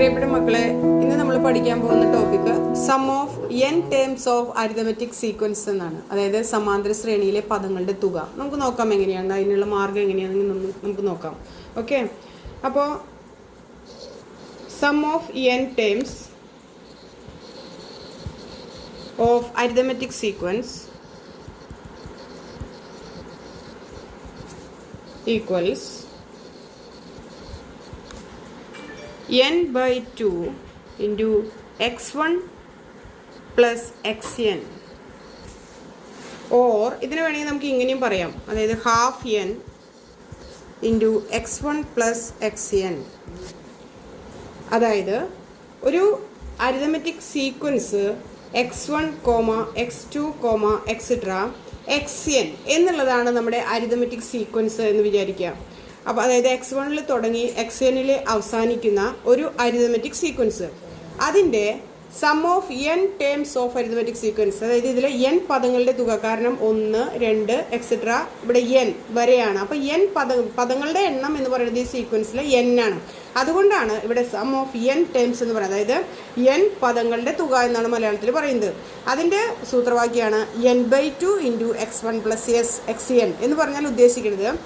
പ്രിയപ്പെട്ട മക്കളെ, ഇന്ന് നമ്മൾ പഠിക്കാൻ പോകുന്ന topic sum of n terms of arithmetic sequence എന്നാണ്. അതായത് സമാന്തര ശ്രേണിയിലെ പദങ്ങളുടെ തുക. നമുക്ക് നോക്കാം എങ്ങനെയാണ്, അതിനുള്ള മാർഗ്ഗം എങ്ങനെയാണെന്ന് നമുക്ക് നോക്കാം. ഓക്കെ, അപ്പോൾ sum of n terms of arithmetic sequence equals n by 2 into x1 plus xn, or ഇതിന് വേണമെങ്കിൽ നമുക്ക് ഇങ്ങനെയും പറയാം, അതായത് half n into x1 plus xn. അതായത് ഒരു arithmetic sequence x1, x2, etcetera xn എന്നുള്ളതാണ് നമ്മുടെ അരിതമെറ്റിക് സീക്വൻസ് എന്ന് വിചാരിക്കുക. അപ്പോൾ അതായത് x1 തുടങ്ങി xn അവസാനിക്കുന്ന ഒരു അരിതമെറ്റിക് സീക്വൻസ്, അതിൻ്റെ sum of n terms of arithmetic sequence, അതായത് ഇതിലെ n പദങ്ങളുടെ തുക. കാരണം 1, 2 എക്സെട്ര ഇവിടെ n വരെയാണ്. അപ്പോൾ n പദങ്ങളുടെ എണ്ണം എന്ന് പറയുന്നത് ഈ സീക്വൻസിലെ n ആണ്. അതുകൊണ്ടാണ് ഇവിടെ സം ഓഫ് n ടേംസ് എന്ന് പറയുന്നത്, അതായത് n പദങ്ങളുടെ തുക എന്നാണ് മലയാളത്തിൽ പറയുന്നത്. അതിൻ്റെ സൂത്രവാക്യമാണ് n/2 into x1 plus xn എന്ന് പറഞ്ഞാൽ ഉദ്ദേശിക്കുന്നത് n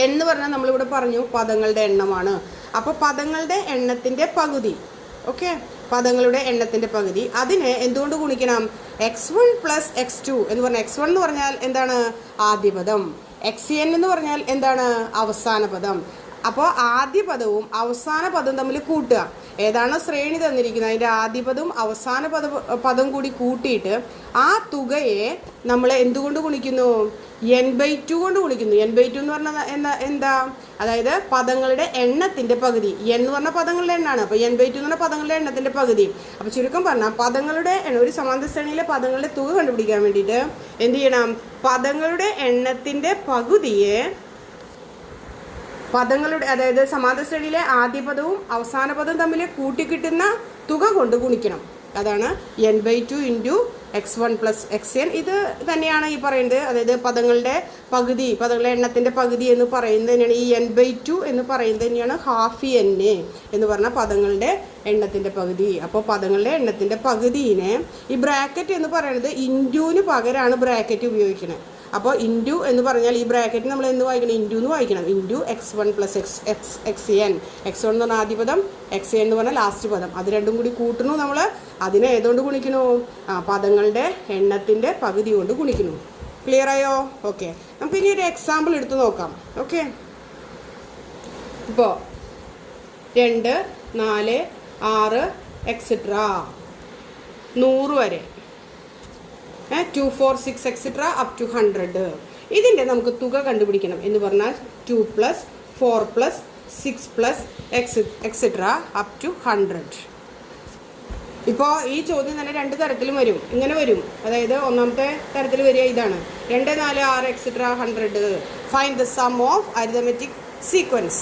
എന്ന് പറഞ്ഞാൽ നമ്മളിവിടെ പറഞ്ഞു പദങ്ങളുടെ എണ്ണമാണ്. അപ്പോൾ പദങ്ങളുടെ എണ്ണത്തിൻ്റെ പകുതി, ഓക്കെ, പദങ്ങളുടെ എണ്ണത്തിൻ്റെ പകുതി, അതിനെ എന്തുകൊണ്ട് ഗുണിക്കണം? x1 പ്ലസ് x2 എന്ന് പറഞ്ഞാൽ x1 എന്ന് പറഞ്ഞാൽ എന്താണ്? ആദ്യ പദം. xn എന്ന് പറഞ്ഞാൽ എന്താണ്? അവസാന പദം. അപ്പോൾ ആദ്യ പദവും അവസാന പദവും തമ്മിൽ കൂട്ടുക. ഏതാണ് ശ്രേണി തന്നിരിക്കുന്നത്, അതിൻ്റെ ആദ്യ പദവും അവസാന പദം കൂടി കൂട്ടിയിട്ട് ആ തുകയെ നമ്മൾ എന്തുകൊണ്ട് ഗുണിക്കുന്നു? n/2 കൊണ്ട് ഗുണിക്കുന്നു. n/2 എന്ന് പറഞ്ഞാൽ എന്താ? അതായത് പദങ്ങളുടെ എണ്ണത്തിൻ്റെ പകുതി. n എന്ന് പറഞ്ഞാൽ പദങ്ങളുടെ എണ്ണമാണ്. അപ്പോൾ n/2 എന്ന് പറഞ്ഞാൽ പദങ്ങളുടെ എണ്ണത്തിൻ്റെ പകുതി. അപ്പോൾ ചുരുക്കം പറഞ്ഞാൽ പദങ്ങളുടെ ഒരു സമാന്തര ശ്രേണിയിലെ പദങ്ങളുടെ തുക കണ്ടുപിടിക്കാൻ വേണ്ടിയിട്ട് എന്ത് ചെയ്യണം? പദങ്ങളുടെ എണ്ണത്തിൻ്റെ പകുതിയെ പദങ്ങളുടെ, അതായത് സമാന്തര ശ്രേണിയിലെ ആദ്യ പദവും അവസാന പദവും തമ്മിൽ കൂട്ടിക്കിട്ടുന്ന തുക കൊണ്ട് ഗുണിക്കണം. അതാണ് n/2 into x1 plus xn. ഇത് തന്നെയാണ് ഈ പറയുന്നത്, അതായത് പദങ്ങളുടെ പകുതി, പദങ്ങളുടെ എണ്ണത്തിൻ്റെ പകുതി എന്ന് പറയുന്നത് തന്നെയാണ് ഈ n/2 എന്ന് പറയുന്നത് തന്നെയാണ് ഹാഫ് n എന്ന് പറഞ്ഞാൽ പദങ്ങളുടെ എണ്ണത്തിൻ്റെ പകുതി. അപ്പോൾ പദങ്ങളുടെ എണ്ണത്തിൻ്റെ പകുതിനെ ഈ ബ്രാക്കറ്റ് എന്ന് പറയുന്നത് ഇൻറ്റുവിന് പകരമാണ് ബ്രാക്കറ്റ് ഉപയോഗിക്കുന്നത്. അപ്പോൾ ഇൻറ്റു എന്ന് പറഞ്ഞാൽ ഈ ബ്രാക്കറ്റ് നമ്മൾ എന്ന് വായിക്കണം? ഇൻറ്റു എന്ന് വായിക്കണം. Into x1 plus xn. x1 എന്ന് പറഞ്ഞാൽ ആദ്യ പദം, xn എന്ന് പറഞ്ഞാൽ ലാസ്റ്റ് പദം. അത് രണ്ടും കൂടി കൂട്ടണു നമ്മൾ. അതിനെ ഏതുകൊണ്ട് ഗുണിക്കണു? പദങ്ങളുടെ എണ്ണത്തിൻ്റെ പകുതി കൊണ്ട് ഗുണിക്കുന്നു. ക്ലിയർ ആയോ? ഓക്കെ, നമുക്ക് ഇനി ഒരു എക്സാമ്പിൾ എടുത്ത് നോക്കാം. ഓക്കെ, ഇപ്പോൾ 2, 4, 6 എക്സെട്ര 100 വരെ, 2, 4, 6 എക്സെട്ര അപ് ടു 100. ഇതിൻ്റെ നമുക്ക് തുക കണ്ടുപിടിക്കണം എന്ന് പറഞ്ഞാൽ 2 plus 4 plus 6 plus etcetera up to 100. ഇപ്പോൾ ഈ ചോദ്യം തന്നെ രണ്ട് തരത്തിലും വരും. ഇങ്ങനെ വരും, അതായത് ഒന്നാമത്തെ തരത്തിൽ വരിക ഇതാണ്: 2, 4, 6 etcetera 100. Find the sum of arithmetic sequence.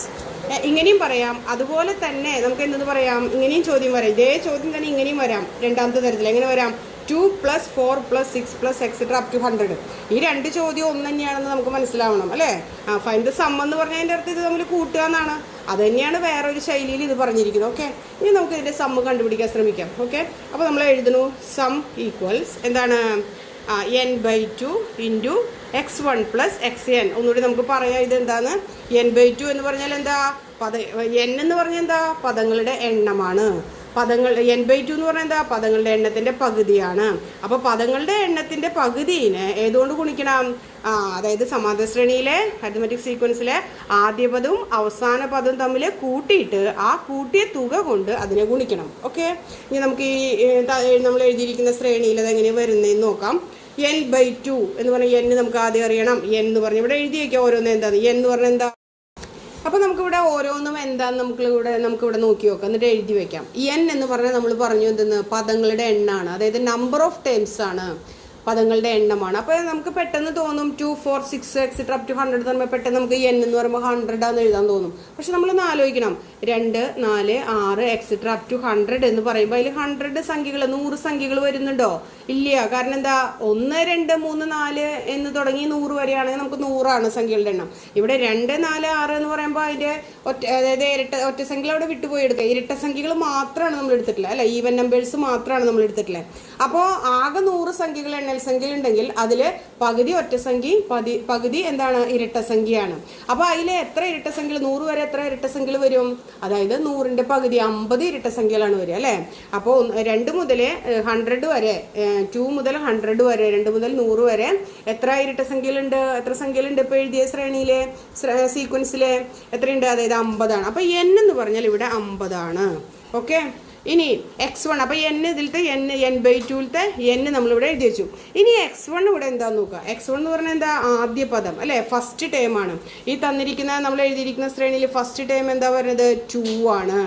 ഇങ്ങനെയും പറയാം. അതുപോലെ തന്നെ നമുക്ക് എന്തെന്ന് പറയാം? ഇങ്ങനെയും ചോദ്യം വരാം. ഇതേ ചോദ്യം തന്നെ ഇങ്ങനെയും വരാം. രണ്ടാമത്തെ തരത്തിൽ എങ്ങനെ വരാം? 2 plus 4 plus 6 plus etcetera up to 100. ഈ രണ്ട് ചോദ്യം ഒന്ന് തന്നെയാണെന്ന് നമുക്ക് മനസ്സിലാവണം, അല്ലേ? ഫൈൻഡ് ദ സം എന്ന് പറഞ്ഞതിൻ്റെ അർത്ഥം ഇത് തമ്മിൽ കൂട്ടുക എന്നാണ്. അത് തന്നെയാണ് വേറൊരു ശൈലിയിൽ ഇത് പറഞ്ഞിരിക്കുന്നത്. ഓക്കെ, ഇനി നമുക്ക് ഇതിൻ്റെ സമ്മ് കണ്ടുപിടിക്കാൻ ശ്രമിക്കാം. ഓക്കെ, അപ്പോൾ നമ്മൾ എഴുതുന്നു സം ഈക്വൽസ് എന്താണ്? n/2 into x1 plus xn. ഒന്നുകൂടി നമുക്ക് പറയാം ഇതെന്താണ്. n/2 എന്ന് പറഞ്ഞാൽ എന്താ? n എന്ന് പറഞ്ഞാൽ എന്താ? പദങ്ങളുടെ എണ്ണമാണ്. പദങ്ങൾ n/2 എന്ന് പറഞ്ഞാൽ എന്താ? പദങ്ങളുടെ എണ്ണത്തിൻ്റെ പകുതിയാണ്. അപ്പോൾ പദങ്ങളുടെ എണ്ണത്തിൻ്റെ പകുതിനെ ഏതുകൊണ്ട് ഗുണിക്കണം? അതായത് സമാന്തര ശ്രേണിയിലെ അരിതമെറ്റിക് സീക്വൻസിലെ ആദ്യ പദവും അവസാന പദവും തമ്മിൽ കൂട്ടിയിട്ട് ആ കൂട്ടിയ തുക കൊണ്ട് അതിനെ ഗുണിക്കണം. ഓക്കെ, ഇനി നമുക്ക് ഈ നമ്മൾ എഴുതിയിരിക്കുന്ന ശ്രേണിയിൽ അതെങ്ങനെ വരുന്നതെന്ന് നോക്കാം. n/2 എന്ന് പറഞ്ഞാൽ n നമുക്ക് ആദ്യം അറിയണം. n എന്ന് പറഞ്ഞാൽ ഇവിടെ എഴുതി വയ്ക്കാം ഓരോന്ന് എന്താണ്. n എന്ന് പറഞ്ഞാൽ എന്താ? അപ്പോൾ നമുക്കിവിടെ ഓരോന്നും എന്താണെന്ന് നമുക്കിവിടെ നോക്കി നോക്കാം, എന്നിട്ട് എഴുതി വയ്ക്കാം. n എന്ന് പറഞ്ഞാൽ നമ്മൾ പറഞ്ഞു എന്തെന്ന്? പദങ്ങളുടെ എണ്ണമാണ്, അതായത് നമ്പർ ഓഫ് ടേംസ് ആണ്. പദങ്ങളുടെ എണ്ണമാണ്. അപ്പോൾ നമുക്ക് പെട്ടെന്ന് തോന്നും 2, 4, 6 എക്സെട്ര അപ് ടു 100 എന്ന് പറയുമ്പോൾ പെട്ടെന്ന് നമുക്ക് n എന്ന് പറയുമ്പോൾ 100 ആണെന്ന് എഴുതാൻ തോന്നും. പക്ഷെ നമ്മളൊന്ന് ആലോചിക്കണം, 2, 4, 6 എക്സെട്ര അപ് ടു 100 എന്ന് പറയുമ്പോൾ അതിൽ 100 സംഖ്യകൾ 100 സംഖ്യകൾ വരുന്നുണ്ടോ? ഇല്ല. കാരണം എന്താ, 1, 2, 3, 4 എന്ന് തുടങ്ങി 100 വരെയാണെങ്കിൽ നമുക്ക് 100 സംഖ്യകളുടെ എണ്ണം. ഇവിടെ 2, 4, 6 എന്ന് പറയുമ്പോൾ അതിൻ്റെ അതായത് ഒറ്റ സംഖ്യകൾ അവിടെ വിട്ടുപോയി എടുക്കുക. ഇരട്ട സംഖ്യകൾ മാത്രമാണ് നമ്മൾ എടുത്തിട്ടില്ല, അല്ല ഈവൻ നമ്പേഴ്സ് മാത്രമാണ് നമ്മൾ എടുത്തിട്ടില്ലേ. അപ്പോൾ ആകെ 100 സംഖ്യകൾ എണ്ണൽ സംഖ്യകൾ ഉണ്ടെങ്കിൽ അതിൽ പകുതി ഒറ്റ സംഖ്യയും പകുതി എന്താണ്, ഇരട്ട സംഖ്യയാണ്. അപ്പോൾ അതിൽ എത്ര ഇരട്ട സംഖ്യകൾ, 100 വരെ എത്ര ഇരട്ട സംഖ്യകൾ വരും? അതായത് 100ന്റെ പകുതി 50 ഇരട്ട സംഖ്യകളാണ് വരിക അല്ലേ. അപ്പോൾ 2 മുതൽ 100 വരെ, 2 മുതൽ 100 വരെ, 2 മുതൽ 100 വരെ എത്ര ഇരട്ട സംഖ്യകളുണ്ട്? എത്ര സംഖ്യകളുണ്ട് ഇപ്പോൾ എഴുതിയ ശ്രേണിയിലെ സീക്വൻസിലെ എത്രയുണ്ട്? അതായത് 50 ആണ്. അപ്പോൾ n എന്ന് പറഞ്ഞാൽ ഇവിടെ 50 ആണ്. ഓക്കെ. ഇനി x1, അപ്പോൾ n ഇതിലത്തെ n/2ത്തെ n നമ്മളിവിടെ എഴുതി വെച്ചു. ഇനി x1 ഇവിടെ എന്താന്ന് നോക്കുക. x1 എന്ന് പറഞ്ഞാൽ എന്താ, ആദ്യ പദം അല്ലേ, ഫസ്റ്റ് ടേം ആണ്. ഈ തന്നിരിക്കുന്ന നമ്മൾ എഴുതിയിരിക്കുന്ന ശ്രേണിയിൽ ഫസ്റ്റ് ടേം എന്താ പറയുന്നത്? 2 ആണ്.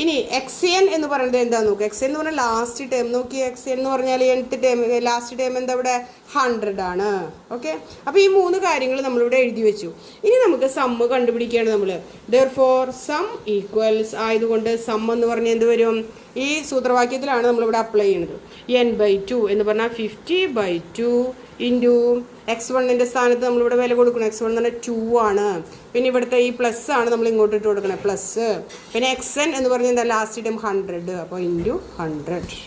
ഇനി xn എന്ന് പറയുന്നത് എന്താന്ന് നോക്കുക. xn എന്ന് പറഞ്ഞാൽ ലാസ്റ്റ് ടേം. നോക്കി, xn എന്ന് പറഞ്ഞാൽ nth ടേം, ലാസ്റ്റ് ടേം എന്താ ഇവിടെ? 100 ആണ്. ഓക്കെ. അപ്പോൾ ഈ 3 കാര്യങ്ങൾ നമ്മളിവിടെ എഴുതി വെച്ചു. ഇനി നമുക്ക് സമ്മ് കണ്ടുപിടിക്കുകയാണ് നമ്മൾ. therefore സം ഈക്വൽസ് ആയതുകൊണ്ട് സം എന്ന് പറഞ്ഞാൽ എന്ത് വരും? ഈ സൂത്രവാക്യത്തിലാണ് നമ്മളിവിടെ അപ്ലൈ ചെയ്യുന്നത്. n/2 എന്ന് പറഞ്ഞാൽ 50/2 ഇൻറ്റു x1ൻ്റെ സ്ഥാനത്ത് നമ്മളിവിടെ വില കൊടുക്കണം. x1 എന്ന് പറഞ്ഞാൽ 2 ആണ്. പിന്നെ ഇവിടുത്തെ ഈ പ്ലസ് ആണ് നമ്മൾ ഇങ്ങോട്ട് ഇട്ട് കൊടുക്കണം, പ്ലസ്. പിന്നെ xn എന്ന് പറഞ്ഞാൽ എന്താ, ലാസ്റ്റ് ടൈം 100, അപ്പോൾ ഇൻറ്റു 100.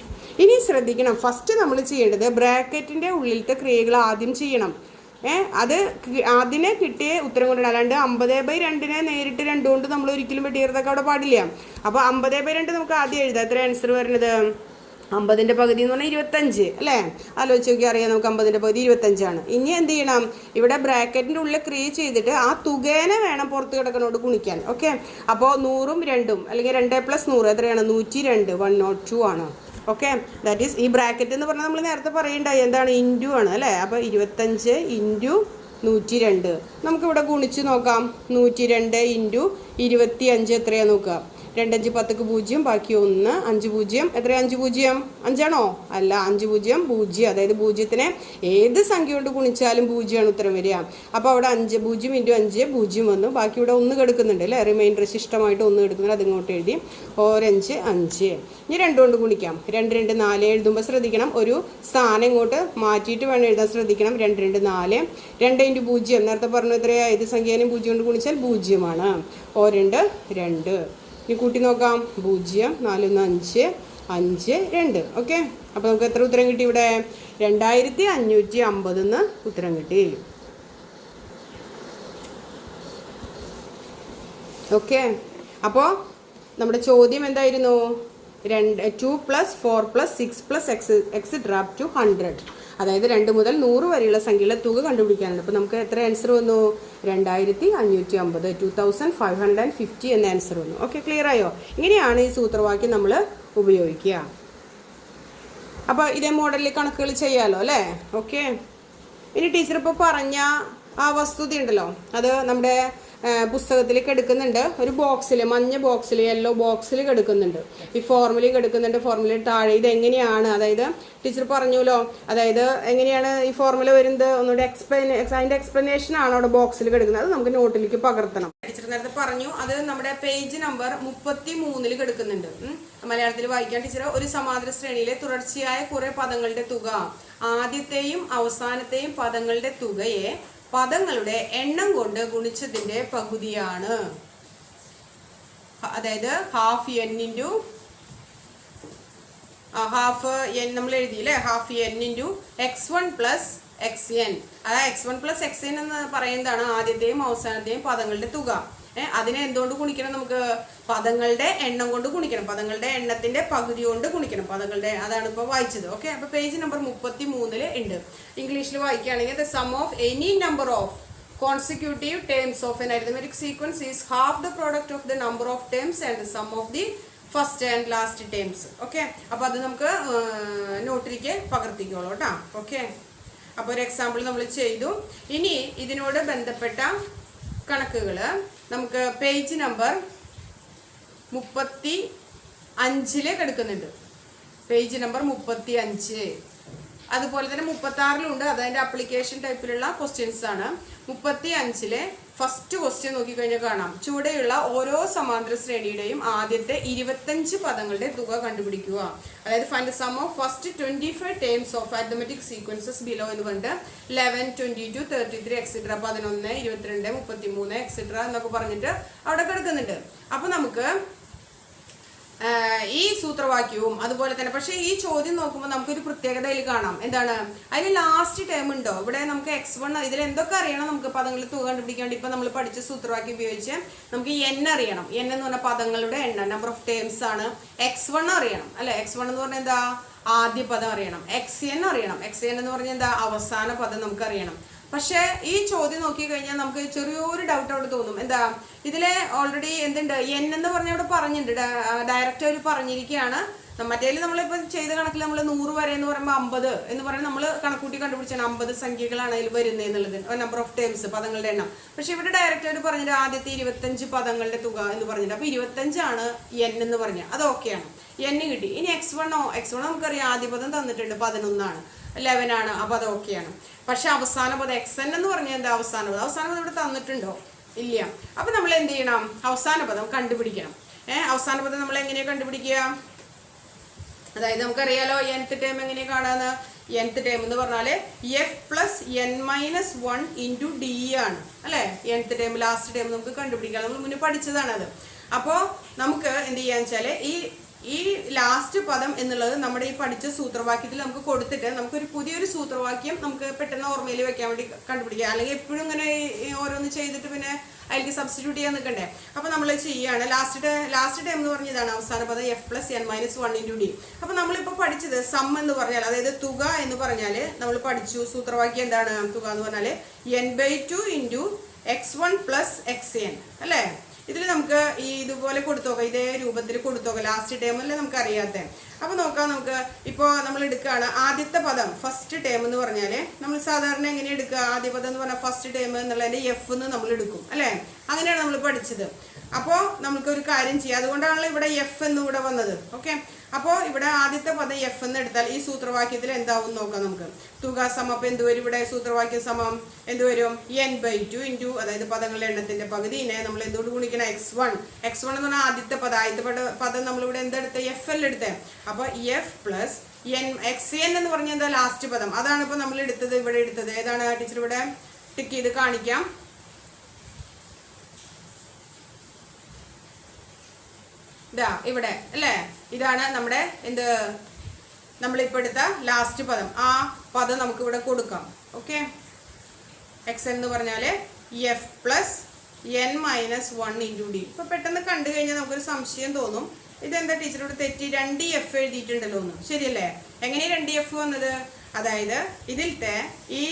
ഇനി ശ്രദ്ധിക്കണം, ഫസ്റ്റ് നമ്മൾ ചെയ്യേണ്ടത് ബ്രാക്കറ്റിൻ്റെ ഉള്ളിലത്തെ ക്രിയകൾ ആദ്യം ചെയ്യണം. അതിനെ കിട്ടിയ ഉത്തരം കൊണ്ടാണ്. അല്ലാണ്ട് 50/2 നേരിട്ട് 2 കൊണ്ട് നമ്മൾ ഒരിക്കലും വെട്ടിയേറതൊക്കെ അവിടെ പാടില്ല. അപ്പോൾ 50/2 നമുക്ക് ആദ്യം എഴുതാം. എത്ര ആൻസർ വരുന്നത്? 50ന്റെ പകുതി എന്ന് പറഞ്ഞാൽ 25 അല്ലേ. ആലോചിച്ച് നോക്കി അറിയാം, നമുക്ക് 50ന്റെ പകുതി 25 ആണ്. ഇനി എന്ത് ചെയ്യണം? ഇവിടെ ബ്രാക്കറ്റിൻ്റെ ഉള്ളിൽ ക്രിയ ചെയ്തിട്ട് ആ തുകേനെ വേണം പുറത്ത് കിടക്കുന്നോട് ഗുണിക്കാൻ. ഓക്കെ. അപ്പോൾ 100ഉം 2ഉം അല്ലെങ്കിൽ 2 + 100 എത്രയാണ്? 102, 102 ആണ്. ഓക്കെ. ദാറ്റ് ഈസ് ഈ ബ്രാക്കറ്റ് എന്ന് പറഞ്ഞാൽ നമ്മൾ നേരത്തെ പറയണ്ടായി എന്താണ്, ഇൻറ്റു ആണ് അല്ലേ. അപ്പോൾ 25 ഇൻറ്റു 102 നമുക്കിവിടെ ഗുണിച്ച് നോക്കാം. 102 ഇൻറ്റു 25 എത്രയാണ് നോക്കുക. 2, 5, 10ക്ക് 0, ബാക്കി 1, 5 0 എത്ര? 5 0 5 ആണോ? അല്ല, 5 0 0. അതായത് 0ത്തിനെ ഏത് സംഖ്യ കൊണ്ട് ഗുണിച്ചാലും 0 ആണ് ഉത്തരം വരിക. അപ്പോൾ അവിടെ 5 0 ഇൻറ്റു 5 0 വന്നു. ബാക്കി ഇവിടെ 1 കിടക്കുന്നുണ്ട് അല്ലേ, റിമൈൻഡർ ശിഷ്ടമായിട്ട് 1 കിടക്കുന്നുണ്ട്. അതിങ്ങോട്ട് എഴുതി. 5 5. ഇനി 2 കൊണ്ട് ഗുണിക്കാം. 2 2 4 എഴുതുമ്പോൾ ശ്രദ്ധിക്കണം, ഒരു സ്ഥാനം ഇങ്ങോട്ട് മാറ്റിയിട്ട് വേണം എഴുതാൻ ശ്രദ്ധിക്കണം. 2 2 4. 2 ഇൻറ്റു 0 നേരത്തെ പറഞ്ഞു എത്രയാ, ഏത് സംഖ്യേനും 0 കൊണ്ട് ഗുണിച്ചാൽ 0 ആണ്. 2 2. ഇനി കൂട്ടി നോക്കാം. 0 4 1 5 5 2. ഓക്കെ. അപ്പോൾ നമുക്ക് എത്ര ഉത്തരം കിട്ടി ഇവിടെ? 2550 ഉത്തരം കിട്ടി. ഓക്കെ. അപ്പോൾ നമ്മുടെ ചോദ്യം എന്തായിരുന്നു? 2 + 4 + 6 + എക്സെട്ര അപ് ടു 100. അതായത് 2 മുതൽ 100 വരെയുള്ള സംഖ്യയുടെ തുക കണ്ടുപിടിക്കാനുണ്ട്. അപ്പോൾ നമുക്ക് എത്ര ആൻസർ വന്നു? 2550, 2550 എന്ന ആൻസർ വന്നു. ഓക്കെ, ക്ലിയർ ആയോ? ഇങ്ങനെയാണ് ഈ സൂത്രവാക്യം നമ്മൾ ഉപയോഗിക്കുക. അപ്പോൾ ഇതേ മോഡലിൽ കണക്കുകൾ ചെയ്യാമല്ലോ അല്ലേ. ഓക്കെ. ഇനി ടീച്ചർ ഇപ്പോൾ പറഞ്ഞ ആ വസ്തുത ഉണ്ടല്ലോ, അത് നമ്മുടെ പുസ്തകത്തിൽ കിടക്കുന്നുണ്ട്. ഒരു ബോക്സിൽ, മഞ്ഞ ബോക്സിൽ, യെല്ലോ ബോക്സിൽ കിടക്കുന്നുണ്ട്. ഈ ഫോർമുലയും കിടക്കുന്നുണ്ട്. ഫോർമുലയുടെ താഴെ ഇത് എങ്ങനെയാണ്, അതായത് ടീച്ചർ പറഞ്ഞല്ലോ, അതായത് എങ്ങനെയാണ് ഈ ഫോർമുല വരുന്നത് ഒന്നുകൂടെ അതിൻ്റെ എക്സ്പ്ലനേഷൻ ആണ് അവിടെ ബോക്സിൽ കിടക്കുന്നത്. അത് നമുക്ക് നോട്ടിലേക്ക് പകർത്തണം. ടീച്ചർ നേരത്തെ പറഞ്ഞു, അത് നമ്മുടെ പേജ് നമ്പർ 33 കിടക്കുന്നുണ്ട്. മലയാളത്തിൽ വായിക്കാൻ ടീച്ചർ. ഒരു സമാന്തര ശ്രേണിയിലെ തുടർച്ചയായ കുറെ പദങ്ങളുടെ തുക, ആദ്യത്തെയും അവസാനത്തെയും പദങ്ങളുടെ തുകയെ പദങ്ങളുടെ എണ്ണം കൊണ്ട് ഗുണിച്ചതിന്റെ പകുതിയാണ്. അതായത് half n into half n നമ്മൾ എഴുതിയില്ലേ, half n into x1 + xn. അതായത് x1 + xn എന്ന് പറയുന്നതാണ് ആദ്യത്തെയും അവസാനത്തെയും പദങ്ങളുടെ തുക. അതിനെ എന്തുകൊണ്ട് ഗുണിക്കണം? നമുക്ക് പദങ്ങളുടെ എണ്ണം കൊണ്ട് ഗുണിക്കണം. പദങ്ങളുടെ എണ്ണത്തിന്റെ പകുതി കൊണ്ട് ഗുണിക്കണം. പദങ്ങളുടെ, അതാണ് ഇപ്പോൾ വായിച്ചത്. ഓക്കെ. അപ്പോൾ പേജ് നമ്പർ 33 ഉണ്ട്. ഇംഗ്ലീഷിൽ വായിക്കുകയാണെങ്കിൽ the sum of any number of consecutive terms of an arithmetic sequence is half the product of the number of terms and the sum of the first and last terms. Okay. അപ്പോൾ അത് നമുക്ക് നോട്ടിലേക്ക് പകർത്തിക്കോളൂ കേട്ടോ. Okay. അപ്പോൾ ഒരു example നമ്മൾ ചെയ്തു. ഇനി ഇതിനോട് ബന്ധപ്പെട്ട കണക്കുകൾ നമുക്ക് പേജ് നമ്പർ 35 കിടക്കുന്നുണ്ട്. Page number 35. അതുപോലെ തന്നെ 36-ലുണ്ട്, അതതിൻ്റെ അപ്ലിക്കേഷൻ ടൈപ്പിലുള്ള ക്വസ്റ്റ്യൻസ് ആണ്. 35-ലെ ഫസ്റ്റ് ക്വസ്റ്റ്യൻ നോക്കിക്കഴിഞ്ഞാൽ കാണാം, ചുവടെയുള്ള ഓരോ സമാന്തര ശ്രേണിയുടെയും ആദ്യത്തെ 25 പദങ്ങളുടെ തുക കണ്ടുപിടിക്കുക. അതായത് find the sum of first 25 terms of arithmetic sequences below എന്ന് പറഞ്ഞിട്ട് 11, 22, 33 എക്സെട്ര 11, 22, 33 എക്സെട്ര എന്നൊക്കെ പറഞ്ഞിട്ട് അവിടെ കിടക്കുന്നുണ്ട്. അപ്പൊ നമുക്ക് ഈ സൂത്രവാക്യവും അതുപോലെ തന്നെ, പക്ഷേ ഈ ചോദ്യം നോക്കുമ്പോൾ നമുക്കൊരു പ്രത്യേകത അതിൽ കാണാം. എന്താണ്, അതിന് ലാസ്റ്റ് ടേം ഉണ്ടോ? ഇവിടെ നമുക്ക് x1 ഇതിൽ എന്തൊക്കെ അറിയണം നമുക്ക് പദങ്ങളിൽ തുക കണ്ടുപിടിക്കാൻ വേണ്ടി. ഇപ്പം നമ്മൾ പഠിച്ച സൂത്രവാക്യം ഉപയോഗിച്ച് നമുക്ക് n അറിയണം. n എന്ന് പറഞ്ഞ പദങ്ങളുടെ എണ്ണം, നമ്പർ ഓഫ് ടേംസ് ആണ്. x1 അറിയണം അല്ലെ. x1 എന്ന് പറഞ്ഞാൽ എന്താ, ആദ്യ പദം അറിയണം. xn അറിയണം. xn എന്ന് പറഞ്ഞാൽ എന്താ, അവസാന പദം നമുക്ക് അറിയണം. പക്ഷേ ഈ ചോദ്യം നോക്കി കഴിഞ്ഞാൽ നമുക്ക് ചെറിയൊരു ഡൗട്ട് അവിടെ തോന്നും. എന്താ, ഇതിലെ ഓൾറെഡി എന്തുണ്ട്, n എന്ന് പറഞ്ഞ അവിടെ പറഞ്ഞിട്ടുണ്ട്, ഡയറക്റ്റ് അവർ പറഞ്ഞിരിക്കുകയാണ്. മറ്റേതിൽ നമ്മളിപ്പോൾ ചെയ്ത കണക്കിൽ നമ്മൾ 100 വരെ എന്ന് പറയുമ്പോൾ 50 എന്ന് പറയുന്നത് നമ്മൾ കണക്കൂട്ടി കണ്ടുപിടിച്ചാണ് 50 സംഖ്യകളാണ് അതിൽ വരുന്നത് എന്നുള്ളത്, നമ്പർ ഓഫ് ടേംസ് പദങ്ങളുടെ എണ്ണം. പക്ഷെ ഇവിടെ ഡയറക്റ്റ് അവർ പറഞ്ഞിട്ട് ആദ്യത്തെ 25 പദങ്ങളുടെ തുക എന്ന് പറഞ്ഞിട്ട്, അപ്പോൾ 25 n എന്ന് പറഞ്ഞത്, അത് ഓക്കെയാണ്, n കിട്ടി. ഇനി x1 നമുക്കറിയാം ആദ്യ പദം തന്നിട്ടുണ്ട് 11 11 അപ്പോൾ അത് ഓക്കെയാണ്. പക്ഷെ അവസാന പദം xn എന്ന് പറഞ്ഞാൽ എന്താ, അവസാന പദം ഇവിടെ തന്നിട്ടുണ്ടോ? ഇല്ല. അപ്പൊ നമ്മൾ എന്ത് ചെയ്യണം, അവസാന പദം കണ്ടുപിടിക്കണം. അവസാന പദം നമ്മൾ എങ്ങനെയാ കണ്ടുപിടിക്കുക? അതായത് നമുക്കറിയാലോ nth ടേം എങ്ങനെയാ കാണാന്ന്. nth ടേം എന്ന് പറഞ്ഞാല് f plus n-1 into d ആണ് അല്ലെ. nth ടേം ലാസ്റ്റ് ടേം നമുക്ക് കണ്ടുപിടിക്കാം, നമ്മൾ മുന്നേ പഠിച്ചതാണ് അത്. അപ്പോൾ നമുക്ക് എന്ത് ചെയ്യാന്ന് വെച്ചാല് ഈ ലാസ്റ്റ് പദം എന്നുള്ളത് നമ്മുടെ ഈ പഠിച്ച സൂത്രവാക്യത്തിൽ നമുക്ക് കൊടുത്തിട്ട് നമുക്കൊരു പുതിയൊരു സൂത്രവാക്യം നമുക്ക് പെട്ടെന്ന് ഓർമ്മയിൽ വെക്കാൻ വേണ്ടി കണ്ടുപിടിക്കുക. അല്ലെങ്കിൽ എപ്പോഴും ഇങ്ങനെ ഓരോന്ന് ചെയ്തിട്ട് പിന്നെ അതിലേക്ക് സബ്സ്റ്റിറ്റ്യൂട്ട് ചെയ്യാൻ നിൽക്കണ്ടേ. അപ്പോൾ നമ്മൾ ചെയ്യുകയാണ്, ലാസ്റ്റ് ടൈം എന്ന് പറഞ്ഞതാണ് അവസാന പദം f plus n-1 into d. അപ്പോൾ നമ്മളിപ്പോൾ പഠിച്ചത് സം എന്ന് പറഞ്ഞാൽ, അതായത് തുക എന്ന് പറഞ്ഞാൽ നമ്മൾ പഠിച്ചു സൂത്രവാക്യം എന്താണ്, തുക എന്ന് പറഞ്ഞാൽ n/2 into x1 plus xn അല്ലേ. ഇതിൽ നമുക്ക് ഈ ഇതുപോലെ കൊടുത്തോക്കാം, ഇതേ രൂപത്തിൽ കൊടുത്തോക്കാം. ലാസ്റ്റ് ടേം അല്ലേ നമുക്ക് അറിയാത്ത. അപ്പോൾ നോക്കാം, നമുക്ക് ഇപ്പോൾ നമ്മൾ എടുക്കുകയാണ് ആദ്യത്തെ പദം ഫസ്റ്റ് ടേം എന്ന് പറഞ്ഞാൽ നമ്മൾ സാധാരണ എങ്ങനെ എടുക്കുക, ആദ്യ പദം എന്ന് പറഞ്ഞാൽ ഫസ്റ്റ് ടേം എന്നുള്ളതിൻ്റെ എഫ് എന്ന് നമ്മൾ എടുക്കും അല്ലേ. അങ്ങനെയാണ് നമ്മൾ പഠിച്ചത്. അപ്പോൾ നമുക്കൊരു കാര്യം ചെയ്യാം, അതുകൊണ്ടാണല്ലോ ഇവിടെ എഫ് എന്നിവിടെ വന്നത്. ഓക്കെ, അപ്പോൾ ഇവിടെ ആദ്യത്തെ പദം എഫ് എന്ന് എടുത്താൽ ഈ സൂത്രവാക്യത്തിൽ എന്താവും നോക്കാം നമുക്ക്. തുക സമം അപ്പോൾ എന്ത് വരും, ഇവിടെ സൂത്രവാക്യം സമം എന്ത് വരും, n/2 ഇൻറ്റു, അതായത് പദങ്ങളുടെ എണ്ണത്തിന്റെ പകുതിനെ നമ്മൾ എന്തുകൊണ്ട് ഗുണിക്കണം, x1 എന്ന് പറഞ്ഞാൽ ആദ്യത്തെ പദം നമ്മളിവിടെ എന്തെടുത്തേ, എഫ് എൽ എടുത്തേ. അപ്പോൾ എഫ് പ്ലസ് xn എന്ന് പറഞ്ഞാൽ എന്താ, ലാസ്റ്റ് പദം. അതാണ് ഇപ്പോൾ നമ്മൾ എടുത്തത്, ഇവിടെ എടുത്തത്. ഏതാണ് ടീച്ചർ ഇവിടെ ടിക്ക് ചെയ്ത് കാണിക്കാം. ഇതാ ഇവിടെ അല്ലേ, ഇതാണ് നമ്മുടെ എന്ത്, നമ്മളിപ്പോൾ എടുത്ത ലാസ്റ്റ് പദം. ആ പദം നമുക്ക് ഇവിടെ കൊടുക്കാം. ഓക്കെ, xn എന്ന് പറഞ്ഞാൽ f plus n-1 into d. ഇപ്പൊ പെട്ടെന്ന് കണ്ടു കഴിഞ്ഞാൽ നമുക്കൊരു സംശയം തോന്നും, ഇതെന്താ ടീച്ചർ ഇവിടെ തെറ്റി 2f എഴുതിയിട്ടുണ്ടല്ലോ എന്ന്. ശരിയല്ലേ? എങ്ങനെയാണ് 2f വന്നത്? അതായത് ഇതിലത്തെ ഈ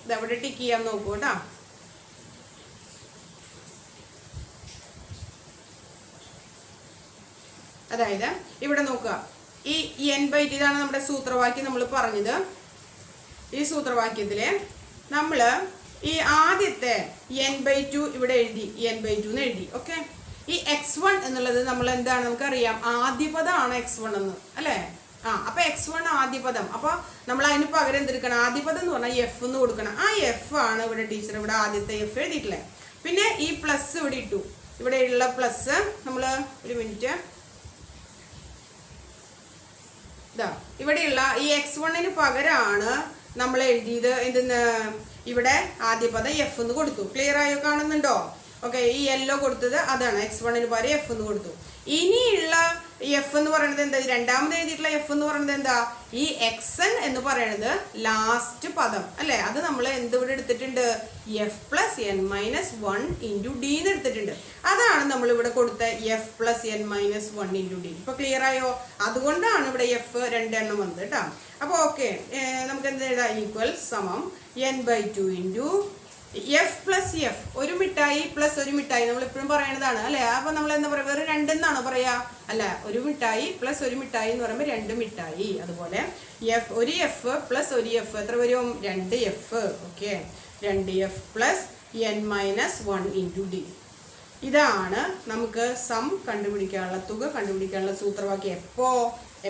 ഇതവിടെ ടിക്ക് ചെയ്യാൻ നോക്കൂ കേട്ടോ. അതായത് ഇവിടെ നോക്കുക, ഈ n/2 ഇതാണ് നമ്മുടെ സൂത്രവാക്യം നമ്മൾ പറഞ്ഞത്. ഈ സൂത്രവാക്യത്തില് നമ്മൾ ഈ ആദ്യത്തെ n/2 ഇവിടെ എഴുതി, n/2 എന്ന് എഴുതി. ഓക്കെ, ഈ x1 എന്നുള്ളത് നമ്മൾ എന്താണ്, നമുക്കറിയാം ആദ്യ പദമാണ് x1 എന്ന് അല്ലേ. അപ്പൊ x1 ആദ്യ പദം. അപ്പൊ നമ്മൾ അതിന് പകരം എന്തെടുക്കണം, ആദ്യ പദം എന്ന് പറഞ്ഞാൽ f എന്ന് കൊടുക്കണം. ആ എഫ് ആണ് ഇവിടെ ടീച്ചർ ഇവിടെ ആദ്യത്തെ എഫ് എഴുതിയിട്ടില്ലേ. പിന്നെ ഈ പ്ലസ് ഇവിടെ ഇട്ടു, ഇവിടെയുള്ള പ്ലസ് നമ്മൾ ഒരു മിനിറ്റ്, ഇതാ ഇവിടെയുള്ള ഈ x1 പകരമാണ് നമ്മൾ എഴുതിയത് എന്തെന്ന്, ഇവിടെ ആദ്യ പദം എഫ് എന്ന് കൊടുത്തു. ക്ലിയർ ആയോ, കാണുന്നുണ്ടോ? ഓക്കെ, ഈ യെല്ലോ കൊടുത്തത് അതാണ്, x1 പകരം എഫ് എന്ന് കൊടുത്തു. ഇനിയുള്ള എഫ് എന്ന് പറയുന്നത് എന്താ, രണ്ടാമത് എഴുതിയിട്ടുള്ള എഫ് എന്ന് പറയുന്നത് എന്താ, ഈ xn എന്ന് പറയുന്നത് ലാസ്റ്റ് പദം അല്ലെ. അത് നമ്മൾ എന്തിവിടെ എടുത്തിട്ടുണ്ട്, f plus n-1 into d എന്ന് എടുത്തിട്ടുണ്ട്. അതാണ് നമ്മൾ ഇവിടെ കൊടുത്ത f plus n-1 into d. ഇപ്പൊ ക്ലിയർ ആയോ? അതുകൊണ്ടാണ് ഇവിടെ എഫ് 2 എണ്ണം വന്നത് കേട്ടോ. അപ്പോൾ ഓക്കെ, നമുക്ക് എന്ത് എഴുതാം, ഈക്വൽ സമം n/2 into F plus F, ഒരു മിഠായി പ്ലസ് ഒരു മിഠായി നമ്മൾ എപ്പോഴും പറയണതാണ് അല്ലെ. അപ്പൊ നമ്മൾ എന്താ പറയുക, വേറെ 2 എന്നാണോ പറയാ? അല്ല, ഒരു മിഠായി പ്ലസ് ഒരു മിഠായി എന്ന് പറയുമ്പോൾ 2 മിഠായി. അതുപോലെ ഒരു എഫ് പ്ലസ് ഒരു എഫ് എത്ര വരും, 2f. Okay, 2f plus n-1 into d. ഇതാണ് നമുക്ക് സം കണ്ടുപിടിക്കാനുള്ള, തുക കണ്ടുപിടിക്കാനുള്ള സൂത്രവാക്യം.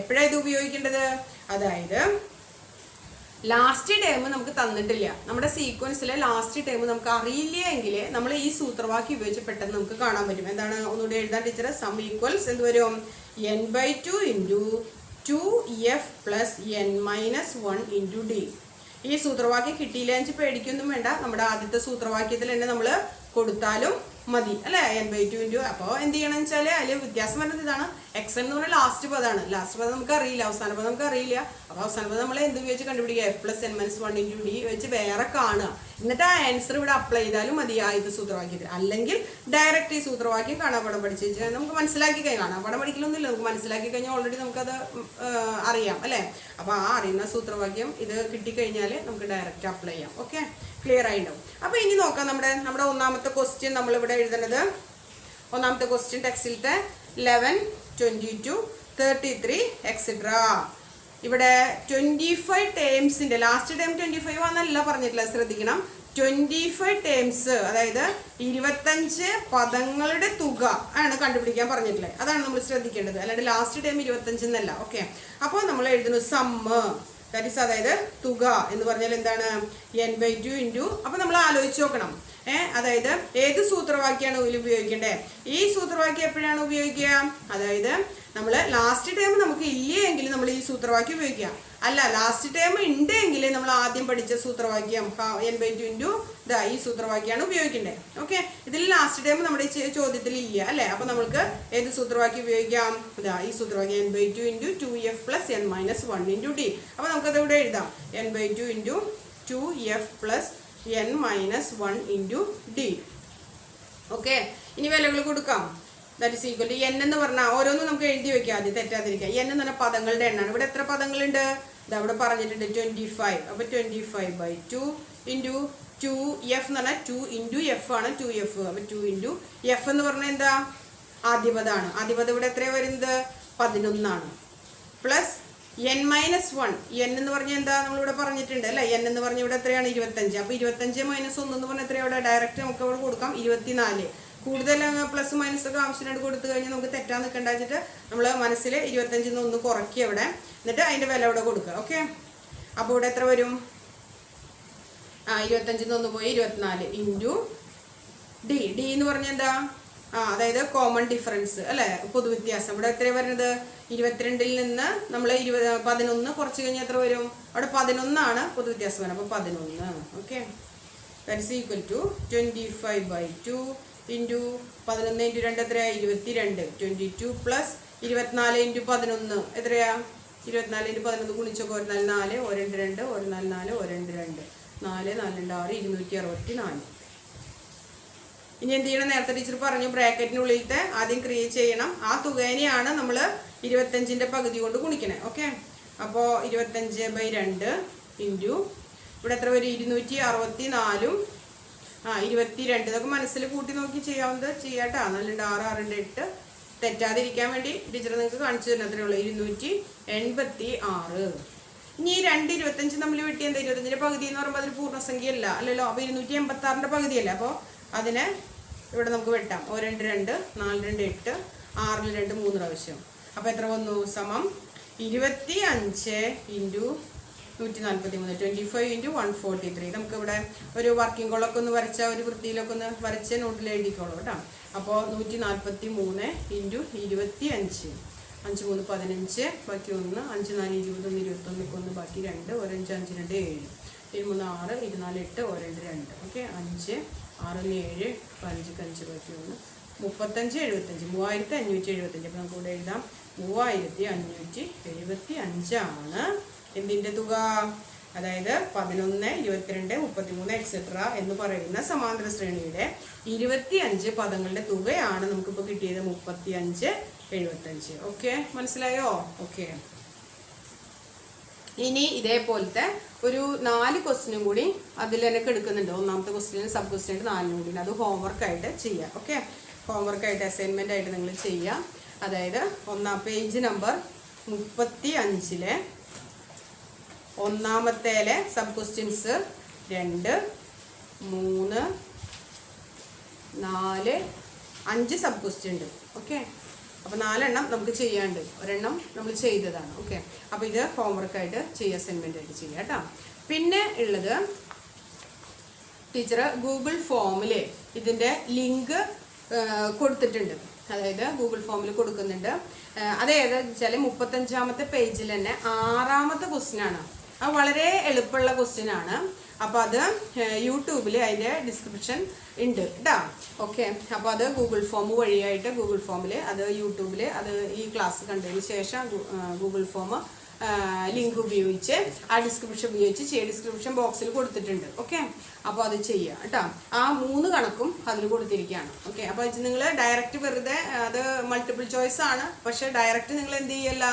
എപ്പോഴാണ് ഇത് ഉപയോഗിക്കേണ്ടത്? അതായത് ലാസ്റ്റ് ടേം നമുക്ക് തന്നിട്ടില്ല, നമ്മുടെ സീക്വൻസിലെ ലാസ്റ്റ് ടേം നമുക്ക് അറിയില്ല എങ്കിൽ നമ്മൾ ഈ സൂത്രവാക്യം ഉപയോഗിച്ച് പെട്ടെന്ന് നമുക്ക് കാണാൻ പറ്റും. എന്താണ് ഒന്നുകൂടി എഴുതാൻ ടീച്ചർ? സം ഈക്വൽസ് എന്ത് വരും? n/2 into 2f plus n-1 into d. ഈ സൂത്രവാക്യം കിട്ടിയില്ല എന്ന് പേടിക്കൊന്നും വേണ്ട, നമ്മുടെ ആദ്യത്തെ സൂത്രവാക്യത്തിൽ തന്നെ നമ്മൾ കൊടുത്താലും മതി അല്ലേ? n/2 into. അപ്പോൾ എന്ത് ചെയ്യണമെന്ന് വെച്ചാൽ അതിൽ വ്യത്യാസം വരുന്നത് ഇതാണ്, എക്സ് എന്ന് പറഞ്ഞാൽ ലാസ്റ്റ് പദമാണ്. ലാസ്റ്റ് പദം നമുക്ക് അറിയില്ല, അവസാന പദം നമുക്ക് അറിയില്ല. അപ്പോൾ അവസാന പദം നമ്മൾ എന്ത് ഉപയോഗിച്ച് കണ്ടുപിടിക്കുക? f plus n-1 into d വെച്ച് വേറെ കാണുക, എന്നിട്ട് ആ ആൻസർ ഇവിടെ അപ്ലൈ ചെയ്താലും മതി ആദ്യത്തെ സൂത്രവാക്യത്തിൽ. അല്ലെങ്കിൽ ഡയറക്റ്റ് ഈ സൂത്രവാക്യം കാണാപ്പാടം പഠിച്ച് വെച്ചാൽ നമുക്ക് മനസ്സിലാക്കി കഴിഞ്ഞാൽ, കാണാപ്പാടം പഠിക്കലൊന്നുമില്ല, നമുക്ക് മനസ്സിലാക്കി കഴിഞ്ഞാൽ ഓൾറെഡി നമുക്കത് അറിയാം അല്ലേ? അപ്പോൾ ആ അറിയുന്ന സൂത്രവാക്യം ഇത് കിട്ടിക്കഴിഞ്ഞാൽ നമുക്ക് ഡയറക്റ്റ് അപ്ലൈ ചെയ്യാം. ഓക്കെ, ക്ലിയർ ആയിട്ടുണ്ടാവും. അപ്പോൾ ഇനി നോക്കാം, നമ്മുടെ ഒന്നാമത്തെ ക്വസ്റ്റ്യൻ നമ്മളിവിടെ എഴുതുന്നത്. ഒന്നാമത്തെ ക്വസ്റ്റ്യൻ ടെക്സ്റ്റിലത്തെ 11, 22, 33 എക്സെട്രാ. ഇവിടെ 25 ടേംസിന്റെ ലാസ്റ്റ് ടൈം 25 ആണെന്നല്ല പറഞ്ഞിട്ടില്ല, ശ്രദ്ധിക്കണം. 25 ടേംസ്, അതായത് 25 പദങ്ങളുടെ തുക ആണ് കണ്ടുപിടിക്കാൻ പറഞ്ഞിട്ടുള്ളത്. അതാണ് നമ്മൾ ശ്രദ്ധിക്കേണ്ടത്, അല്ലാണ്ട് ലാസ്റ്റ് ടൈം 25 എന്നല്ല. ഓക്കെ, അപ്പോൾ നമ്മൾ എഴുതുന്നു സമ്മ്, ദാറ്റ് ഈസ് അതായത് തുക എന്ന് പറഞ്ഞാൽ എന്താണ്? n/2 into. അപ്പോൾ നമ്മൾ ആലോചിച്ച് നോക്കണം, അതായത് ഏത് സൂത്രവാക്യമാണ് ഇതിൽ ഉപയോഗിക്കേണ്ടത്? ഈ സൂത്രവാക്യം എപ്പോഴാണ് ഉപയോഗിക്കുക? അതായത് നമ്മൾ ലാസ്റ്റ് ടൈം നമുക്ക് ഇല്ലെങ്കിൽ നമ്മൾ ഈ സൂത്രവാക്യം ഉപയോഗിക്കുക. അല്ല, ലാസ്റ്റ് ടൈം ഉണ്ടെങ്കിൽ നമ്മൾ ആദ്യം പഠിച്ച സൂത്രവാക്യം n/2 ഇൻറ്റു ഈ സൂത്രവാക്യമാണ് ഉപയോഗിക്കേണ്ടത്. ഓക്കെ, ഇതിൽ ലാസ്റ്റ് ടൈം നമ്മുടെ ചോദ്യത്തിൽ ഇല്ല അല്ലേ? അപ്പോൾ നമുക്ക് ഏത് സൂത്രവാക്യം ഉപയോഗിക്കാം? ഈ സൂത്രവാക്യം n/2 into 2f plus n-1 into d. അപ്പോൾ നമുക്കത് ഇവിടെ എഴുതാം, n/2 into 2f plus n-1 into d. Okay, ഇനി വിലകൾ കൊടുക്കാം. That is equal to n എന്ന് പറഞ്ഞാൽ ഓരോന്നും നമുക്ക് എഴുതി വെക്കാം, ആദ്യം തെറ്റാതിരിക്കാം. n എന്ന് പറഞ്ഞാൽ പദങ്ങളുടെ എണ്ണാണ്. ഇവിടെ എത്ര പദങ്ങളുണ്ട്? ഇത് അവിടെ പറഞ്ഞിട്ടുണ്ട് 25. അപ്പോൾ 25/2 ഇൻറ്റു 2f എന്ന് പറഞ്ഞാൽ 2 ഇൻറ്റു f ആണ്, 2f. അപ്പോൾ 2 ഇൻറ്റു f എന്ന് പറഞ്ഞാൽ എന്താ? ആദ്യപദമാണ്. ആദ്യപദം ഇവിടെ എത്രയാണ് വരുന്നത്? 11 ആണ്. Plus n-1. n എന്ന് പറഞ്ഞാൽ എന്താ? നമ്മളിവിടെ പറഞ്ഞിട്ടുണ്ട് അല്ലേ? n എന്ന് പറഞ്ഞാൽ ഇവിടെ എത്രയാണ്? 25. അപ്പോൾ 25 - 1 എന്ന് പറഞ്ഞാൽ എത്രയാണ്? ഇവിടെ ഡയറക്റ്റ് നമുക്ക് അവിടെ കൊടുക്കാം 24. കൂടുതൽ പ്ലസ് മൈനസ് ഒക്കെ ആവശ്യമായിട്ട് കൊടുത്തു കഴിഞ്ഞാൽ നമുക്ക് തെറ്റാൻ നിൽക്കേണ്ട വെച്ചിട്ട് നമ്മൾ മനസ്സിൽ 25 1 കുറയ്ക്കുക ഇവിടെ, എന്നിട്ട് അതിൻ്റെ വില ഇവിടെ കൊടുക്കുക. ഓക്കെ, അപ്പോൾ ഇവിടെ എത്ര വരും? 25 1 പോയി 24 ഇൻറ്റു d. d എന്ന് പറഞ്ഞാൽ എന്താ? അതായത് കോമൺ ഡിഫറൻസ് അല്ലേ? പൊതുവ്യത്യാസം. ഇവിടെ എത്രയാണ് വരുന്നത്? 22 നിന്ന് നമ്മൾ 11 കുറച്ച് കഴിഞ്ഞാൽ എത്ര വരും? അവിടെ 11 ആണ് പൊതുവ്യത്യാസം വരുന്നത്. അപ്പോൾ 11. Okay, that is equal to 25/2 into 11 into 2 എത്രയാ? 22. 22 പ്ലസ് 24 ഇൻറ്റു 11 എത്രയാ? 24 ഇൻറ്റു 11 ഗുണിച്ചൊക്കെ 1 4 4 1 2 1 4 4 1 2 4 4 2 6 264. ഇനി എന്ത് ചെയ്യണം? നേരത്തെ ടീച്ചർ പറഞ്ഞു, ബ്രാക്കറ്റിനുള്ളിലത്തെ ആദ്യം ക്രിയേറ്റ് ചെയ്യണം. ആ തുകേനെയാണ് നമ്മൾ 25ന്റെ പകുതി കൊണ്ട് ഗുണിക്കണേ. ഓക്കെ, അപ്പോൾ 25/2 ഇൻറ്റു ഇവിടെ എത്ര വരും? 264 22. ഇതൊക്കെ മനസ്സിൽ കൂട്ടി നോക്കി ചെയ്യാവുന്നത് ചെയ്യാട്ടോ. 4 6 6 8 തെറ്റാതിരിക്കാൻ വേണ്ടി ടീച്ചർ നിങ്ങൾക്ക് കാണിച്ചു തരുന്ന അത്രേ ഉള്ളൂ. 286. ഇനി ഈ 2 25 തമ്മിൽ വെട്ടി എന്താ? 25ന്റെ പകുതി എന്ന് പറയുമ്പോൾ അതിൽ പൂർണ്ണസംഖ്യ അല്ല അല്ലല്ലോ. അപ്പോൾ 286ന്റെ പകുതിയല്ല. അപ്പോൾ അതിനെ ഇവിടെ നമുക്ക് വെട്ടാം. 1 2 2 4 2 8 6 2 3 പ്രാവശ്യം. അപ്പോൾ എത്ര വന്നു? സമം 25 ഇൻറ്റു 143. 25 ഇൻറ്റു 143. നമുക്കിവിടെ ഒരു വർക്കിംഗ് കോളൊക്കെ ഒന്ന് വരച്ച, ഒരു വൃത്തിയിലൊക്കെ ഒന്ന് വരച്ച നോട്ടിൽ എഴുതിക്കോളൂ കേട്ടോ. അപ്പോൾ 143 ഇൻറ്റു 25. 5 3 15, ബാക്കി 1, 5 4 20 21 1 ബാക്കി 2, 1 5 5 2 7, 3 6 24 8 1 2. ഓക്കെ, 5 6 7 15 5 ബാക്കി 1 35 75 3575. അപ്പോൾ നമുക്ക് ഇവിടെ എഴുതാം 3575 ആണ് എന്തിൻ്റെ തുക? അതായത് 11, 22, 33 എക്സെട്ര എന്ന് പറയുന്ന സമാന്തര ശ്രേണിയുടെ 25 പദങ്ങളുടെ തുകയാണ് നമുക്കിപ്പോൾ കിട്ടിയത് 35 75. ഓക്കെ, മനസ്സിലായോ? ഓക്കെ, ഇനി ഇതേപോലത്തെ ഒരു 4 ക്വസ്റ്റ്യനും കൂടി അതിൽ എനിക്ക് എടുക്കുന്നുണ്ട്. ഒന്നാമത്തെ ക്വസ്റ്റ്യൻ സബ് ക്വസ്റ്റ്യൻ 4 കൂടി. അത് ഹോംവർക്കായിട്ട് ചെയ്യാം. ഓക്കെ, ഹോംവർക്കായിട്ട് അസൈൻമെൻ്റ് ആയിട്ട് നിങ്ങൾ ചെയ്യാം. അതായത് പേജ് നമ്പർ 35 ഒന്നാമത്തേലെ സബ് ക്വസ്റ്റ്യൻസ് 2 3 4 5 സബ് ക്വസ്റ്റ്യൻ ഉണ്ട്. ഓക്കെ, അപ്പോൾ 4 എണ്ണം നമുക്ക് ചെയ്യാണ്ട്, ഒരെണ്ണം നമ്മൾ ചെയ്തതാണ്. ഓക്കെ, അപ്പോൾ ഇത് ഹോംവർക്കായിട്ട് ചെയ്യുക, അസൈൻമെൻ്റ് ആയിട്ട് ചെയ്യുക കേട്ടോ. പിന്നെ ഉള്ളത് ടീച്ചർ ഗൂഗിൾ ഫോമിൽ ഇതിൻ്റെ ലിങ്ക് കൊടുത്തിട്ടുണ്ട്. അതായത് ഗൂഗിൾ ഫോമിൽ കൊടുക്കുന്നുണ്ട്. അത് ഏതാണെന്ന് വെച്ചാൽ 35ാമത്തെ പേജിൽ തന്നെ 6ാമത്തെ ക്വസ്റ്റ്യനാണ്. അത് വളരെ എളുപ്പമുള്ള ക്വസ്റ്റ്യനാണ്. അപ്പോൾ അത് യൂട്യൂബിൽ അതിൻ്റെ ഡിസ്ക്രിപ്ഷൻ ഉണ്ട് കേട്ടോ. ഓക്കെ, അപ്പോൾ അത് ഗൂഗിൾ ഫോം വഴിയായിട്ട് ഗൂഗിൾ ഫോമിൽ അത് യൂട്യൂബിൽ അത് ഈ ക്ലാസ് കണ്ടതിന് ശേഷം ഗൂഗിൾ ഫോം ലിങ്ക് ഉപയോഗിച്ച് ആ ഡിസ്ക്രിപ്ഷൻ ഉപയോഗിച്ച് ഡിസ്ക്രിപ്ഷൻ ബോക്സിൽ കൊടുത്തിട്ടുണ്ട്. ഓക്കെ, അപ്പോൾ അത് ചെയ്യുക കേട്ടോ. ആ 3 കണക്കും അതിൽ കൊടുത്തിരിക്കുകയാണ്. ഓക്കെ, അപ്പോൾ നിങ്ങൾ ഡയറക്റ്റ് വെറുതെ അത് മൾട്ടിപ്പിൾ ചോയ്സ് ആണ്. പക്ഷേ ഡയറക്റ്റ് നിങ്ങൾ എന്ത് ചെയ്യല്ല,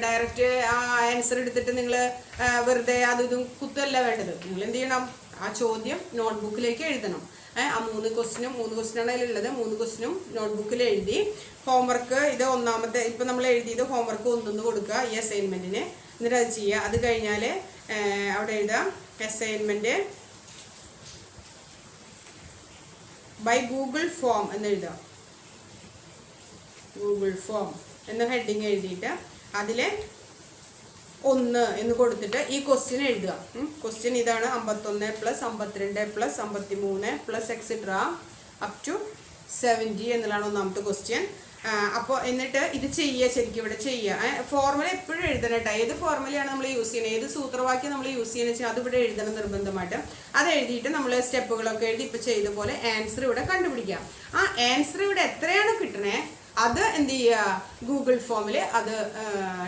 ഡയറക്റ്റ് ആ ആൻസർ എടുത്തിട്ട് നിങ്ങൾ വെറുതെ അതും കുത്തല്ല വേണ്ടത്. നിങ്ങൾ എന്ത് ചെയ്യണം, ആ ചോദ്യം നോട്ട്ബുക്കിലേക്ക് എഴുതണം. ആ 3 ക്വസ്റ്റ്യനാണ് അതിലുള്ളത്. 3 ക്വസ്റ്റ്യനും നോട്ട്ബുക്കിൽ എഴുതി ഹോംവർക്ക് ഇത് ഒന്നാമത്തെ ഇപ്പം നമ്മൾ എഴുതിയത് ഹോംവർക്ക് 1 കൊടുക്കുക ഈ അസൈൻമെൻറ്റിന്. എന്നിട്ട് അത് ചെയ്യുക. അത് കഴിഞ്ഞാൽ അവിടെ എഴുതാം അസൈൻമെൻറ്റ് ബൈ ഗൂഗിൾ ഫോം എന്ന് എഴുതാം. ഗൂഗിൾ ഫോം എന്ന ഹെഡിങ് എഴുതിയിട്ട് അതിൽ 1 എന്ന് കൊടുത്തിട്ട് ഈ ക്വസ്റ്റ്യൻ എഴുതുക. ക്വസ്റ്റ്യൻ ഇതാണ് 51 + 52 + 53 + എക്സെട്രാ അപ് ടു 70 എന്നുള്ളതാണ് ഒന്നാമത്തെ ക്വസ്റ്റ്യൻ. അപ്പോൾ എന്നിട്ട് ഇത് ചെയ്യുക, ശരിക്കും ഇവിടെ ചെയ്യുക. ഫോർമുല എപ്പോഴും എഴുതണം കേട്ടോ. ഏത് ഫോർമുലയാണ് നമ്മൾ യൂസ് ചെയ്യുന്നത്, ഏത് സൂത്രവാക്യം നമ്മൾ യൂസ് ചെയ്യുന്നത് വെച്ചാൽ അതിവിടെ എഴുതണം നിർബന്ധമായിട്ട്. അത് എഴുതിയിട്ട് നമ്മൾ സ്റ്റെപ്പുകളൊക്കെ എഴുതി ഇപ്പോൾ ചെയ്ത പോലെ ആൻസർ ഇവിടെ കണ്ടുപിടിക്കാം. ആ ആൻസർ ഇവിടെ എത്രയാണ് കിട്ടണേ അത് എന്ത് ചെയ്യുക, ഗൂഗിൾ ഫോമിൽ അത്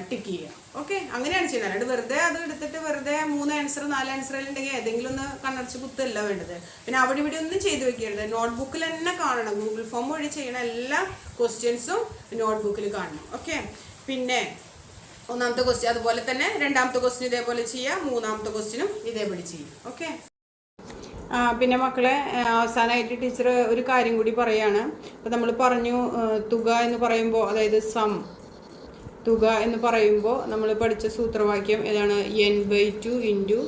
ടിക്ക് ചെയ്യുക. ഓക്കെ, അങ്ങനെയാണ് ചെയ്യുന്നത്. അല്ലാണ്ട് വെറുതെ അത് എടുത്തിട്ട് വെറുതെ 3 ആൻസർ 4 ആൻസർ ഉണ്ടെങ്കിൽ ഏതെങ്കിലും ഒന്ന് കണ്ണടച്ച് കുത്തല്ല വേണ്ടത്. പിന്നെ അവിടെ ഇവിടെ ഒന്നും ചെയ്ത് വെക്കരുത്. നോട്ട്ബുക്കിൽ തന്നെ കാണണം. ഗൂഗിൾ ഫോം വഴി ചെയ്യണ എല്ലാ ക്വസ്റ്റ്യൻസും നോട്ട്ബുക്കിൽ കാണണം. ഓക്കെ, പിന്നെ ഒന്നാമത്തെ ക്വസ്റ്റ്യൻ അതുപോലെ തന്നെ, രണ്ടാമത്തെ ക്വസ്റ്റ്യൻ ഇതേപോലെ ചെയ്യുക, മൂന്നാമത്തെ ക്വസ്റ്റ്യനും ഇതേപോലെ ചെയ്യും. ഓക്കെ, പിന്നെ മക്കളെ അവസാനമായിട്ട് ടീച്ചർ ഒരു കാര്യം കൂടി പറയാണ്. അപ്പോൾ നമ്മൾ പറഞ്ഞു തുക എന്ന് പറയുമ്പോൾ, അതായത് തുക എന്ന് പറയുമ്പോൾ നമ്മൾ പഠിച്ച സൂത്രവാക്യം ഏതാണ്, n/2 ×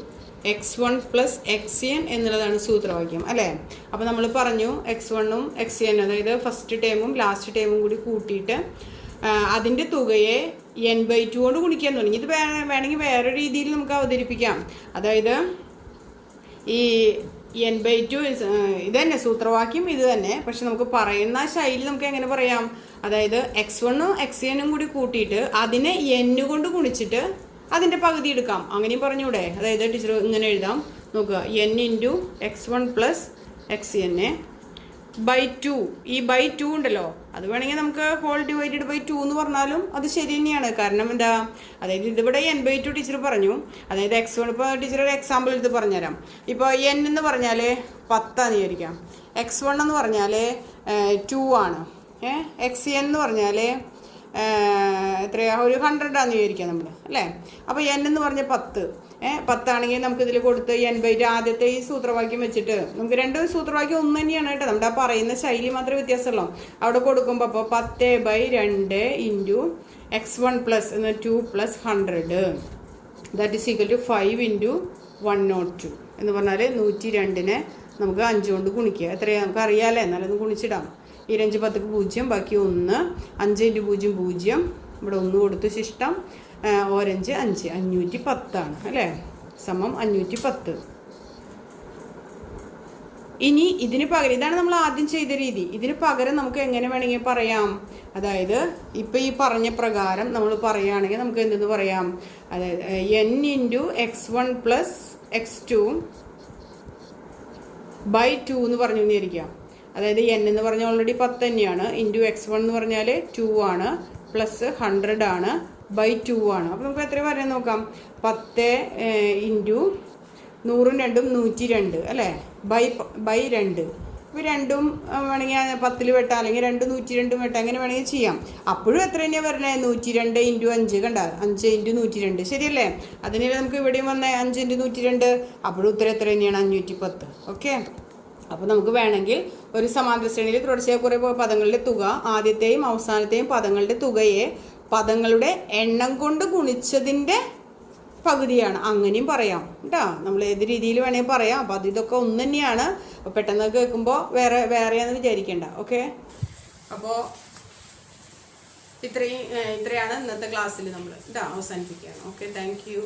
x1 + xn എന്നുള്ളതാണ് സൂത്രവാക്യം അല്ലേ. അപ്പോൾ നമ്മൾ പറഞ്ഞു x1ഉം xn അതായത് ഫസ്റ്റ് ടേമും ലാസ്റ്റ് ടേമും കൂടി കൂട്ടിയിട്ട് അതിൻ്റെ തുകയെ n/2 കൊണ്ട് ഗുണിക്കാൻ തുടങ്ങി. ഇത് വേണമെങ്കിൽ വേറെ രീതിയിൽ നമുക്ക് അവതരിപ്പിക്കാം. അതായത് ഈ n/2 ഇത് തന്നെ സൂത്രവാക്യം ഇത് തന്നെ, പക്ഷെ നമുക്ക് പറയുന്ന ശൈലി നമുക്ക് എങ്ങനെ പറയാം, അതായത് x1ഉം xnഉം കൂടി കൂട്ടിയിട്ട് അതിനെ n കൊണ്ട് ഗുണിച്ചിട്ട് അതിൻ്റെ പകുതി എടുക്കാം. അങ്ങനെയും പറഞ്ഞൂടെ. അതായത് ടീച്ചർ ഇങ്ങനെ എഴുതാം, നോക്കുക, n × x1 + xn /2. ഈ /2 ഉണ്ടല്ലോ, അത് വേണമെങ്കിൽ നമുക്ക് ഹോൾ ഡിവൈഡഡ് ബൈ 2 എന്ന് പറഞ്ഞാലും അത് ശരി തന്നെയാണ്. കാരണം എന്താ, അതായത് ഇതിവിടെ n/2 ടീച്ചർ പറഞ്ഞു. അതായത് x1 ഇപ്പോൾ ടീച്ചർ ഒരു എക്സാമ്പിൾ എടുത്ത് പറഞ്ഞുതരാം. ഇപ്പോൾ n എന്ന് പറഞ്ഞാൽ 10 ആണെന്ന് വിചാരിക്കാം. x1 എന്ന് പറഞ്ഞാൽ 2 ആണ്. xn എന്ന് പറഞ്ഞാൽ എത്രയാ, ഒരു 100 ആണെന്ന് വിചാരിക്കാം നമ്മൾ അല്ലേ. അപ്പോൾ n എന്ന് പറഞ്ഞാൽ 10 ആണെങ്കിൽ നമുക്ക് ഇതിൽ കൊടുത്ത് n/2 ആദ്യത്തെ ഈ സൂത്രവാക്യം വെച്ചിട്ട് നമുക്ക് 2 സൂത്രവാക്യം ഒന്ന് തന്നെയാണ് കേട്ടോ. നമ്മുടെ ആ പറയുന്ന ശൈലി മാത്രമേ വ്യത്യാസമുള്ളൂ. അവിടെ കൊടുക്കുമ്പോൾ അപ്പോൾ 10/2 × x1 + 2 + 100 that is equal to 5 × 102 എന്ന് പറഞ്ഞാൽ 102നെ നമുക്ക് 5 കൊണ്ട് ഗുണിക്കുക. എത്രയാണ് നമുക്ക് അറിയാമല്ലേ, എന്നാലൊന്ന് ഗുണിച്ചിടാം. 2 × 10 0, ബാക്കി 1, 5 × 0 0, ഇവിടെ 1 കൊടുത്ത് ശിഷ്ടം 5 510 ആണ് അല്ലേ, സമം 510. ഇനി ഇതിന് പകരം, ഇതാണ് നമ്മൾ ആദ്യം ചെയ്ത രീതി. ഇതിന് പകരം നമുക്ക് എങ്ങനെ വേണമെങ്കിൽ പറയാം, അതായത് ഇപ്പം ഈ പറഞ്ഞ പ്രകാരം നമ്മൾ പറയുകയാണെങ്കിൽ നമുക്ക് എന്തെന്ന് പറയാം, അതായത് n × x1 + x2 /2 എന്ന് പറഞ്ഞു തന്നിരിക്കാം. അതായത് n എന്ന് പറഞ്ഞാൽ ഓൾറെഡി 10 തന്നെയാണ്, x1 എന്ന് പറഞ്ഞാൽ 2 ആണ്, + 100 ആണ്, /2 ആണ്. അപ്പോൾ നമുക്ക് എത്ര പറയാൻ നോക്കാം, 10 × 100 × 102 അല്ലേ, /2. ഇപ്പോൾ രണ്ടും വേണമെങ്കിൽ 10 വെട്ടാം, അല്ലെങ്കിൽ 2 102 വെട്ടാം, അങ്ങനെ വേണമെങ്കിൽ ചെയ്യാം. അപ്പോഴും എത്ര തന്നെയാണ് പറഞ്ഞത്, 102 × 5 കണ്ട, 5 × 102 ശരിയല്ലേ. അതിന് നമുക്ക് ഇവിടെയും വന്നേ 5 × 102, അപ്പോഴും ഉത്തരം എത്ര തന്നെയാണ്, 510. ഓക്കെ, അപ്പോൾ നമുക്ക് വേണമെങ്കിൽ ഒരു സമാന്തര ശ്രേണിയിൽ തുടർച്ചയായ കുറേ പദങ്ങളുടെ തുക ആദ്യത്തെയും അവസാനത്തെയും പദങ്ങളുടെ തുകയെ പദങ്ങളുടെ എണ്ണം കൊണ്ട് ഗുണിച്ചതിൻ്റെ പകുതിയാണ്, അങ്ങനെയും പറയാം കേട്ടോ. നമ്മൾ ഏത് രീതിയിൽ വേണമെങ്കിൽ പറയാം. അപ്പോൾ ഇതൊക്കെ ഒന്ന് തന്നെയാണ്. അപ്പോൾ പെട്ടെന്ന് കേൾക്കുമ്പോൾ വേറെയാണെന്ന് വിചാരിക്കേണ്ട. ഓക്കെ, അപ്പോൾ ഇത്രയാണ് ഇന്നത്തെ ക്ലാസ്സിൽ നമ്മൾ അവസാനിപ്പിക്കുകയാണ്. Okay, thank you.